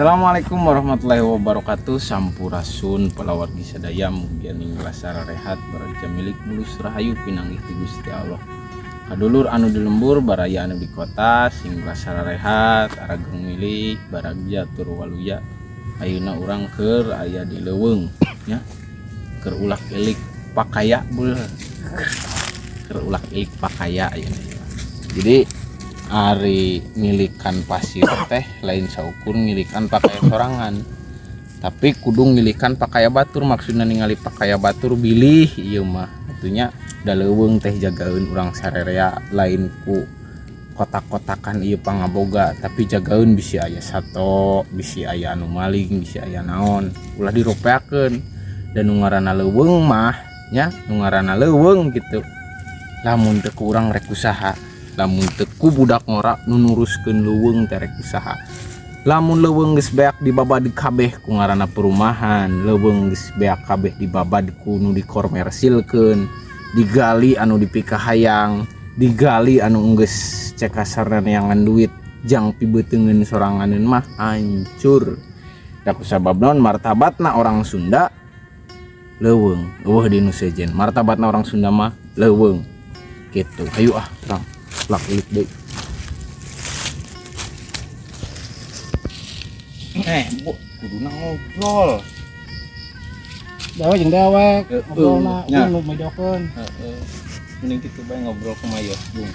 Assalamualaikum warahmatullahi wabarakatuh. Sampurasun palawargi sadaya mugia ninggal sararehat baraja milik mulus rahayu pinanggih ti Gusti Allah. Kadulur anu di lembur baraya anu di kota sing sararehat arageng milik baragja tur waluya. Ayeuna urang keur aya di leuweung nya. Keur ulah elik pakaya beul. Keur ulah elik pakaya ayeuna. Jadi ari milikan pasir teh lain saukur milikan pakaya sorangan, tapi kudu milikan pakaya batur. Maksudnya ningali pakaya batur bilih ieu mah atunya da leuweung teh jagaeun urang sarerea lain ku kotak-kotakan ieu pangaboga, tapi jagaeun bisi aya sato, bisi aya anu maling, bisi aya naon ulah diropeakeun. Dan nu ngaranna leuweung mah nya nu ngaranna leuweung gitu. Lamun teu ku urang rek usaha, lamun teku budak ngora nu nuruskeun leuweung terek usaha. Lamun leuweung geus beak dibabad kabeh ku ngaranna perumahan, leuweung geus beak kabeh dibabad ku nu dikomersilkeun, digali anu dipikahayang, digali anu geus cek kasarna neangan duit jang pibeuteungeun soranganeun mah hancur. Da kusabab naon martabatna orang Sunda leuweung, eueuh di nu sejen martabatna orang Sunda mah leuweung gitu. Hayu urang lak ilik deui. Bu, kuduna ngobrol. Dawa jeung dawek, ngobrolna nu medokeun. Heeh. Mending kitu bae ngobrol kumaha Bung.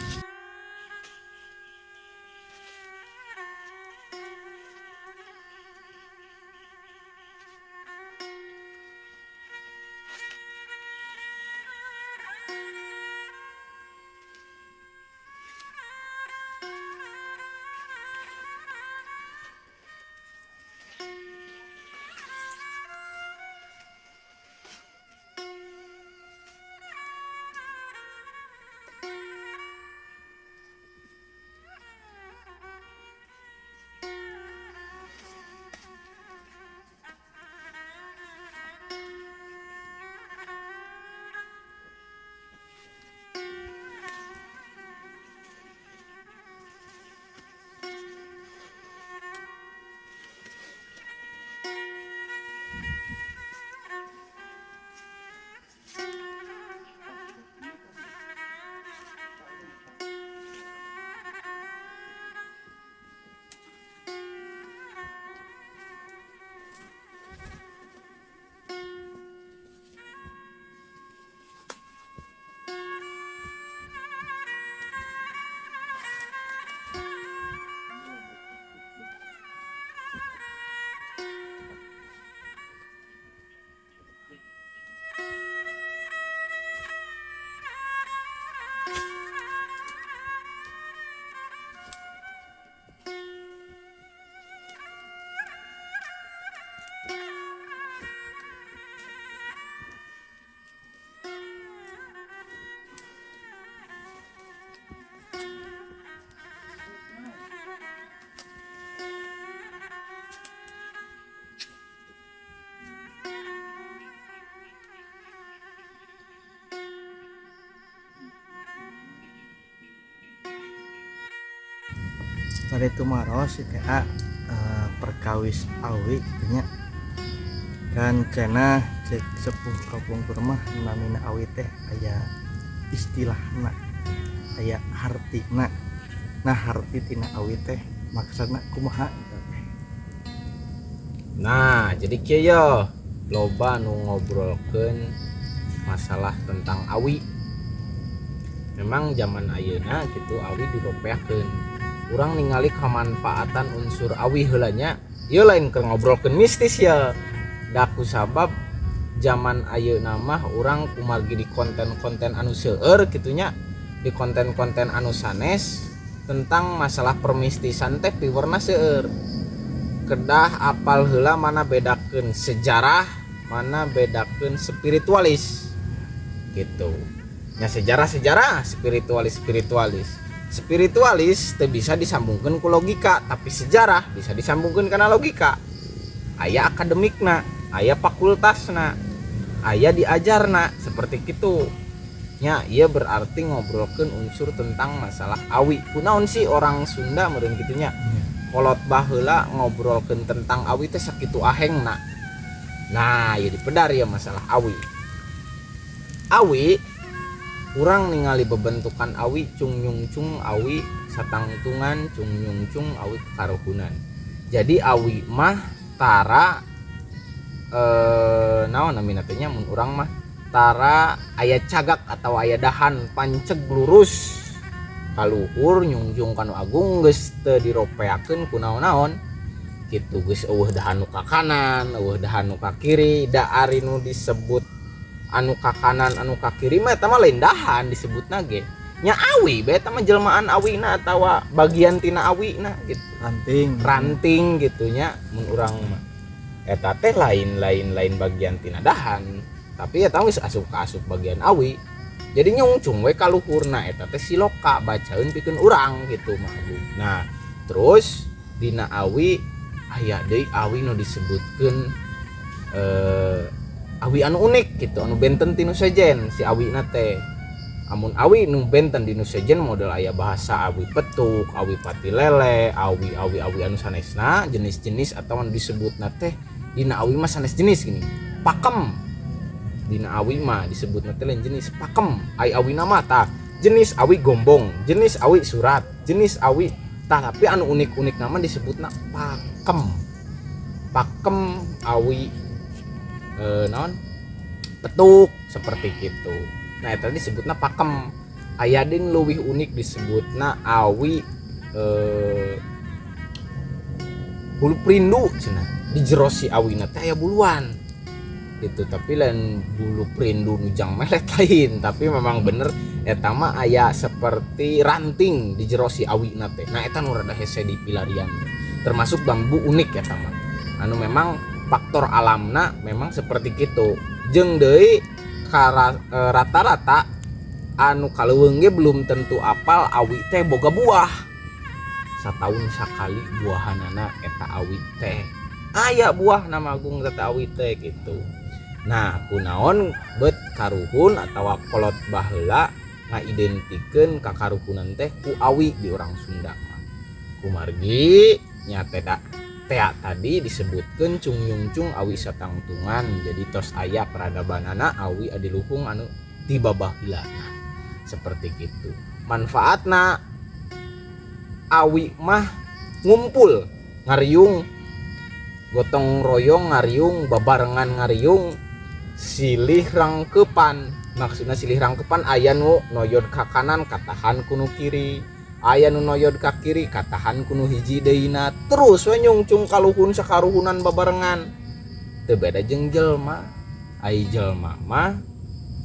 Pada itu maros si TA perkawis awi gitunya kan cenah cek sepuh kampung rumah namina awi teh aya istilahna aya hartina. Nah harti tina awi teh maksudna kumaha? Nah, jadi kieu yo loba nu ngobrolkeun masalah tentang awi. Memang zaman ayeuna gitu awi diropeakeun. Urang ningali kamanfaatan unsur awi heula nya. Ieu lain keur ngobrolkeun mistis ya. Da kusabab zaman ayeuna mah urang kumargi di konten-konten anu seueur kitu nya, di konten-konten anu sanes tentang masalah permistisan teh piwerna seueur. Kedah apal heula mana bedakeun sejarah, mana bedakeun spiritualis. Gitu. Nya sejarah-sejarah, spiritualis. Spiritualis teu bisa disambungkeun ku logika, tapi sejarah bisa disambungkeun kana logika. Aya akademikna, aya fakultasna, aya diajarna seperti kitu. nya ia berarti ngobrolkeun unsur tentang masalah awi. Kunaon sih orang Sunda meureun kitu nya? kolot baheula ngobrolkeun tentang awi teh sakitu ahengna. Nah, ieu dipedar ya masalah awi. Awi urang ningali bebentukan awi cung nyungcung awi satangtungan cung nyungcung awi karuhunan. Jadi awi mah tara naon namina teh nya mun urang mah tara aya cagak atau aya dahan panceg lurus kaluhur nyungjung kanu agung geus teu diropeakeun ku naon-naon kitu geus eueuh dahan nu ka kanan eueuh dahan nu ka kiri da ari nu disebut anu ka kanan anu ka kiri mah eta mah lain dahan disebutna ge nya awi bae eta mah jelmaan awina atawa bagian tina awina gitu ranting gitu nya mun urang mah eta teh lain bagian tina dahan tapi eta geus asup bagian awi jadi nyungcung we kaluhurna eta teh siloka bacaeun pikeun urang gitu mah. Nah terus dina awi aya deui awi nu disebutkeun awi anu unik gitu anu benten ti nu sejen si awina teh. Amun awi nu benten di nu sejen model aya bahasa awi petuk, awi pati lele, awi anu sanesna jenis-jenis atau anu disebutna teh dina awi mah sanes jenis gini. Pakem dina awi mah disebutna teh lain jenis pakem. Ai awina mah tah jenis awi gombong, jenis awi surat, jenis awi tah tapi anu unik-unik nama disebutna pakem. Pakem awi naon? Petuk seperti gitu. Nah eta disebutna pakem. Aya deui leuwih unik disebutna awi bulu perindu cenah. Di jero si awina teh aya buluan. Gitu tapi lain bulu perindu nujang melet lain, tapi memang bener eta mah aya seperti ranting di jero si awina teh. Nah eta nu rada hese di pilarian. Termasuk bambu unik eta mah. Anu memang faktor alamna memang seperti kitu. Jeung deui rata-rata anu kaleuweung ge belum tentu apal awi teh boga buah. Sataun sakali buahanana eta awi teh. Aya buah nama agung eta awi teh gitu. Nah, kunaon bet karuhun atawa kolot baheula ngaidentikeun ka karuhunan teh ku awi di orang Sunda mah. Kumargi nya teh tadi disebutkeun cung nyungcung awi satangtungan. Jadi tos aya peradabanana awi adiluhung anu ti babaheula. Seperti gitu. Manfaatna awi mah ngumpul, ngariung, gotong royong ngariung, babarengan ngariung, silih rangkepan. Maksudna silih rangkepan aya nu noyod ka kanan katahan kuno kiri. Aya nu noyod ka kiri katahan kuno hiji deuna terus we nyungcung kaluhun sakaruhunan babarengan. Teu beda jeung jelma. Ai jelma mah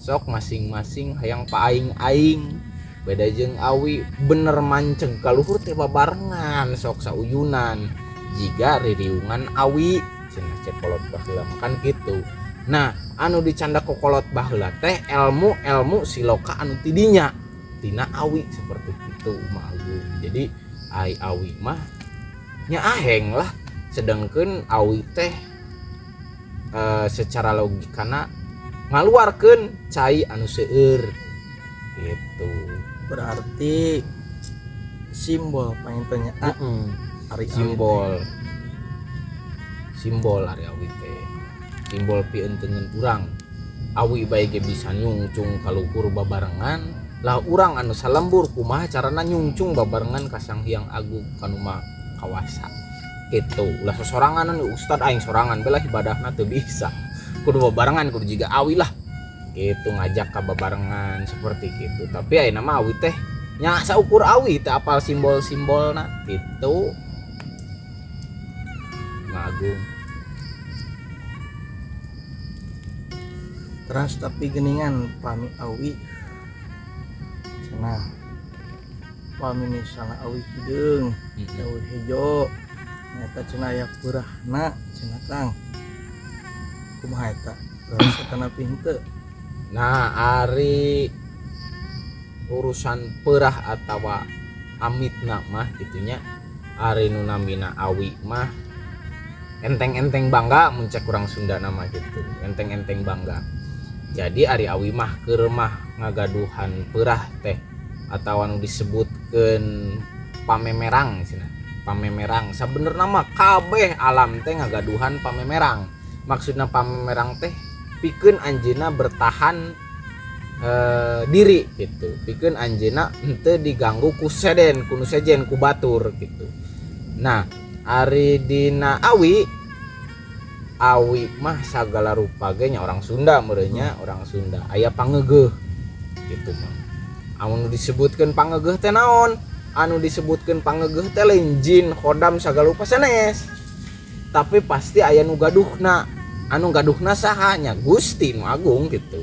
sok masing-masing hayang paing-aing. Beda jeung awi bener manceg kaluhur teh babarengan sok sauyunan. Jiga ririungan awi cenah cek kolot baheula makan gitu. Nah, anu dicanda ku kolot baheula teh ilmu siloka anu tidinya tina awi seperti itu mah agung. Jadi ai awi mah nya aheng lah sedangkeun awi teh secara logikana ngaluarkeun cai anu seueur gitu. Berarti simbol pangintanya ari simbol ari awi teh. Simbol pieunteunan urang. Awi bae ge bisa nyungcung kaluhur babarengan. Lah urang anu salembur kumaha carana nyungcung babarengan ka Sang Hyang Agung kanu maha kawasa kitu. Ulah sosorangan anu ustad aing sorangan belah ibadahna teu bisa. Kudu babarengan kudu jiga awi lah. Kitu ngajak ka babarengan seperti kitu. Tapi ayeuna mah awi teh nya saukur awi teh apal simbol-simbolna kitu. Agung. Terus tapi geningan pami awi cenah pami misalna awi hideung awi hejo nyata cenah aya peurahna cenah Kang kumaha eta terus kana henteu. Nah ari urusan peurah atawa amitna mah gitunya ari nu namina awi mah enteng-enteng bangga muncak kurang Sunda nama gitu. Enteng-enteng bangga. Jadi ari awi mah keur mah ngagaduhan peurah teh atau anu disebutkeun pamemerang cenah. pamemerang. Sabenerna mah kabeh alam teh ngagaduhan pamemerang. Maksudna pamemerang teh pikeun anjeunna bertahan diri gitu, pikeun anjeunna henteu diganggu ku seden, ku nu sejen, ku batur gitu. Nah, ari dina awi mah sagala rupa ge nya orang Sunda meureunnya, orang Sunda aya pangeugeuh gitu mah. Anu disebutkeun pangeugeuh teh naon? Anu disebutkeun pangeugeuh teh lain jin, khodam sagala rupa sanes. Tapi pasti aya nu gaduhna. Anu gaduhna saha nya? Gusti nu Agung gitu.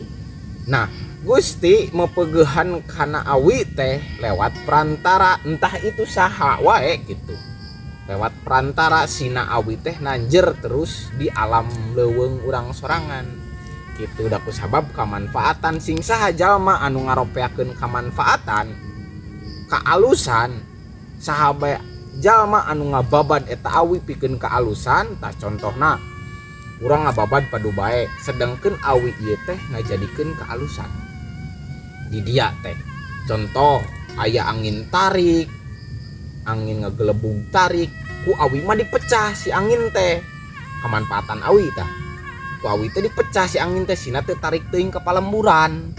Nah, Gusti mepeugehan kana awi teh lewat perantara, entah itu saha wae gitu. Lewat perantara sina awi teh nanjer terus di alam leuweung urang sorangan. Gitu da kusabab kamanfaatan sing saha jalma anu ngaropeakeun kamanfaatan, kaalusan saha bae jalma anu ngababad eta awi pikeun kaalusan, tah contohna urang ngababad padu bae, sedengkeun awi ieu teh ngajadikeun kaalusan. Di dia teh contoh aya angin tarik, angin ngagelebung tarik, ku awi mah dipecah si angin teh. Kemanfaatan awi tah, ku awi teh dipecah si angin teh, sina teh tarik teuing ka palemburan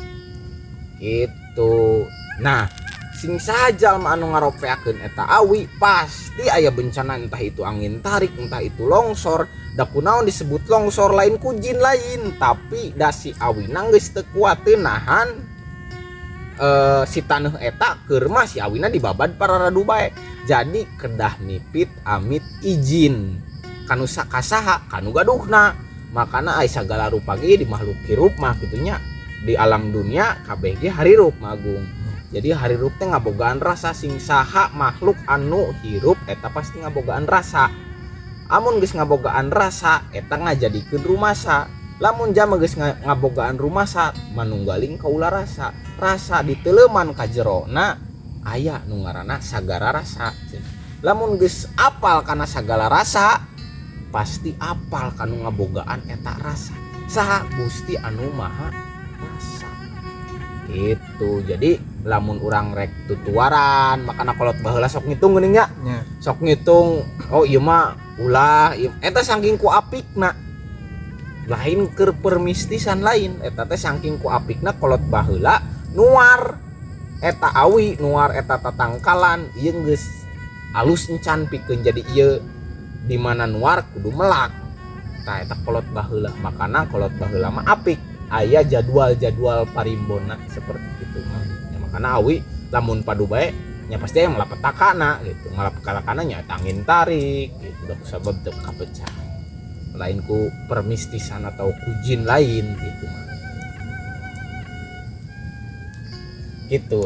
gitu. Nah, sing saja anu ngaropeakeun eta awi pasti aya bencana, entah itu angin tarik, entah itu longsor. Da kunaon disebut longsor lain ku jin lain, tapi da si awina geus teu kuat teu nahan si taneuh eta keur mah si awina dibabad pararadu bae. Jadi kedah nipit amit izin kanu kasaha kanu gaduhna. Makana aya sagala rupa ge di makhluk hirup mah kitunya, di alam dunia kabeh ge harirup Agung. Jadi harirup teh ngabogaan rasa, sing saha makhluk anu hirup eta pasti ngabogaan rasa. Amun geus ngabogaan rasa eta ngajadikeun rumasa. Lamun jama geus ngabogaan rumasa manunggaling kaula rasa. Rasa diteleuman ka jerona aya nu ngaranna sagara rasa. Lamun geus apal kana sagala rasa pasti apal kanu ngabogaan eta rasa. Saha? Gusti anu maha rasa. Gitu. Jadi lamun urang rek tutuaran makana kolot baheula sok ngitung geuning nya. Sok ngitung, oh ieu mah ulah eta saking ku apikna. Lain keur permistisan lain, eta teh saking ku apikna kolot baheula nuar eta awi, nuar eta tatangkalan, ieu geus alus encan pikeun jadi ieu di mana nuar kudu melak. Tah eta kolot baheula, makana kolot baheula mah apik, aya jadwal-jadwal parimbona seperti itu mah. Ya, makana awi lamun padu bae nya pasti aya malapetakana gitu. Malapetakana nya angin tarik gitu, da kusabab teu kapecah. Lain ku permistisan atau ku jin lain gitu mah. Gitu.